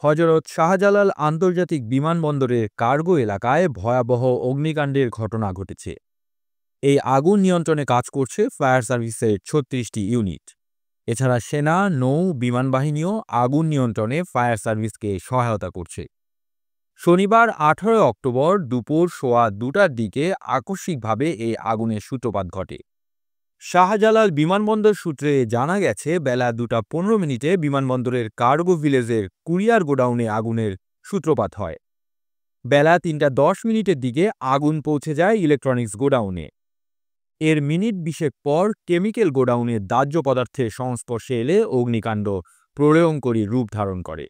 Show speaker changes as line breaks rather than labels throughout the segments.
হযরত শাহজালাল আন্তর্জাতিক বিমানবন্দরের কার্গো এলাকায় ভয়াবহ অগ্নিকাণ্ডের ঘটনা ঘটেছে। এই আগুন নিয়ন্ত্রণে কাজ করছে ফায়ার সার্ভিসের ৩৬টি ইউনিট। এছাড়া সেনা, নৌ, বিমান বাহিনীও আগুন নিয়ন্ত্রণে ফায়ার সার্ভিসকে সহায়তা করছে। শনিবার ১৮ অক্টোবর দুপুর ২:১২টার দিকে আকস্মিকভাবে এই আগুনের সূত্রপাত ঘটে। শাহজালাল বিমানবন্দর সূত্রে জানা গেছে, বেলা ২:১৫ বিমানবন্দরের কার্গো ভিলেজের কুরিয়ার গোডাউনে আগুনের সূত্রপাত হয়। বেলা ৩:১০ দিকে আগুন পৌঁছে যায় ইলেকট্রনিক্স গোডাউনে। এর মিনিট ২০ পর কেমিক্যাল গোডাউনের দাহ্য পদার্থের সংস্পর্শে এলে অগ্নিকাণ্ড প্রলয়ঙ্করী রূপ ধারণ করে।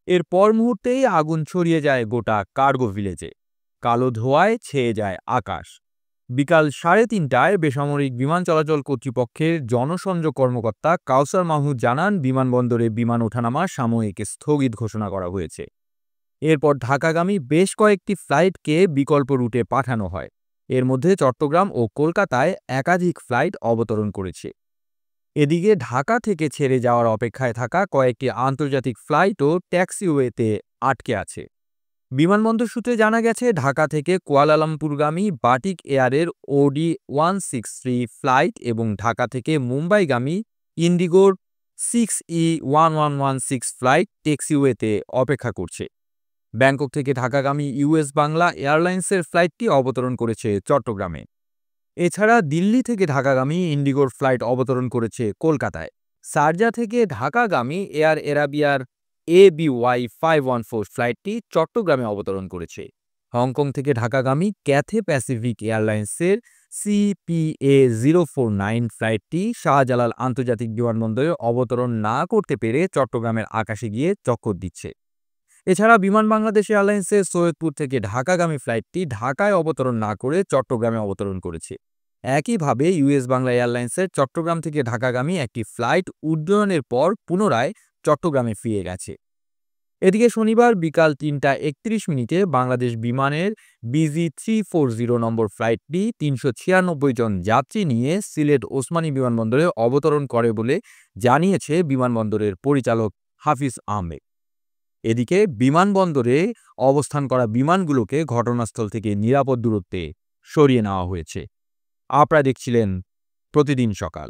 এর পর মুহূর্তেই আগুন ছড়িয়ে যায় গোটা কার্গো ভিলেজে। কালো ধোঁয়ায় ছেয়ে যায় আকাশ। বিকাল ৩:৩০টায় বেসামরিক বিমান চলাচল কর্তৃপক্ষের জনসংযোগ কর্মকর্তা কাউসার মাহমুদ জানান, বিমানবন্দরে বিমান ওঠানামা সাময়িক স্থগিত ঘোষণা করা হয়েছে। এরপর ঢাকাগামী বেশ কয়েকটি ফ্লাইটকে বিকল্প রুটে পাঠানো হয়। এর মধ্যে চট্টগ্রাম ও কলকাতায় একাধিক ফ্লাইট অবতরণ করেছে। এদিকে ঢাকা থেকে ছেড়ে যাওয়ার অপেক্ষায় থাকা কয়েকটি আন্তর্জাতিক ফ্লাইটও ট্যাক্সিওয়েতে আটকে আছে। বিমানবন্দর সূত্রে জানা গেছে, ঢাকা থেকে কুয়ালালামপুরগামী বাটিক এয়ারের OD 163 ফ্লাইট এবং ঢাকা থেকে মুম্বাইগামী ইন্ডিগোর 6E1116 ফ্লাইট ট্যাক্সিওয়েতে অপেক্ষা করছে। ব্যাংকক থেকে ঢাকাগামী US বাংলা এয়ারলাইন্সের ফ্লাইটটি অবতরণ করেছে চট্টগ্রামে। এছাড়া দিল্লি থেকে ঢাকাগামী ইন্ডিগোর ফ্লাইট অবতরণ করেছে কলকাতায়। শারজা থেকে ঢাকাগামী এয়ার এরাবিয়ার ABY 514 ফ্লাইটটি চট্টগ্রামে অবতরণ করেছে। হংকং থেকে ঢাকাগামী ক্যাথে প্যাসিফিক এয়ারলাইন্সের CPA 049 ফ্লাইটটি শাহজালাল আন্তর্জাতিক বিমানবন্দরে অবতরণ না করতে পেরে চট্টগ্রামের আকাশে গিয়ে চক্কর দিচ্ছে। এছাড়া বিমান বাংলাদেশ এয়ারলাইন্সের সৈয়দপুর থেকে ঢাকাগামী ফ্লাইটটি ঢাকায় অবতরণ না করে চট্টগ্রামে অবতরণ করেছে। একইভাবে US বাংলা এয়ারলাইন্সের চট্টগ্রাম থেকে ঢাকাগামী একটি ফ্লাইট উড্ডয়নের পর পুনরায় চট্টগ্রামে ফিরে গেছে। এদিকে শনিবার বিকাল ৩:৩১ বাংলাদেশ বিমানের BG 340 নম্বর ফ্লাইটটি ৩৯৬ জন যাত্রী নিয়ে সিলেট ওসমানী বিমানবন্দরে অবতরণ করে বলে জানিয়েছে বিমানবন্দরের পরিচালক হাফিজ আহমেদ। এদিকে বিমানবন্দরে অবস্থান করা বিমানগুলোকে ঘটনাস্থল থেকে নিরাপদ দূরত্বে সরিয়ে নেওয়া হয়েছে। আপনারা দেখছিলেন প্রতিদিন সকাল।